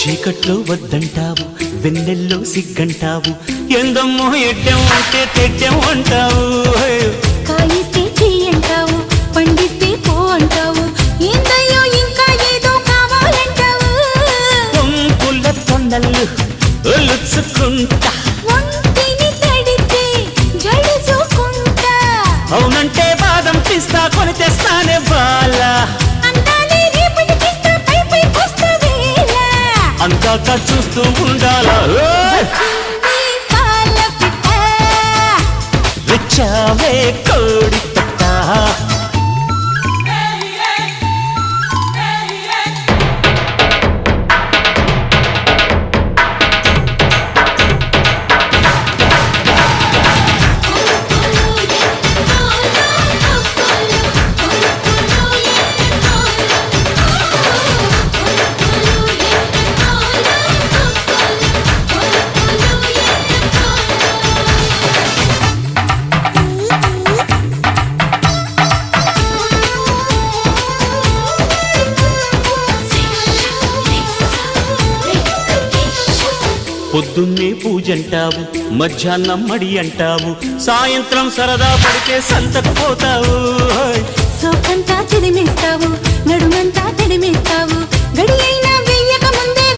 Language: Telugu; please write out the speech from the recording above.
చీకట్లో వద్దంటావు, వెన్నెల్లో సిగ్గంటావు, ఎందమ్మో ఎడ్డెం అంటే తెడ్డెం అంటావు. కాయిస్తే చెయ్యంటావు, పండిస్తే పో అంటావు, ఏందయ్యో ఇంకా ఏదో కావాలంటావు. పొంపుల తొండలు ఒలుచుకుంటా, ఒంటిని తడితే జడుచుకుంటా, అవునంటే బాదం పిస్తా కొని తెస్తానే బాల, అందాలే రేపటికిస్తా పై పైకొస్తా వేళ. అందాక చూస్తూ ఉండాలా. వచ్చింది పాల పిట్ట, వచ్చావే కోడి పెట్ట. పొద్దున్నే పూజంటావు, మధ్యాహ్నం మడి అంటావు, సాయంత్రం సరదా పడితే సంతకు పోతావు. సోకంతా చిదిమేస్తావు, నడుమంతా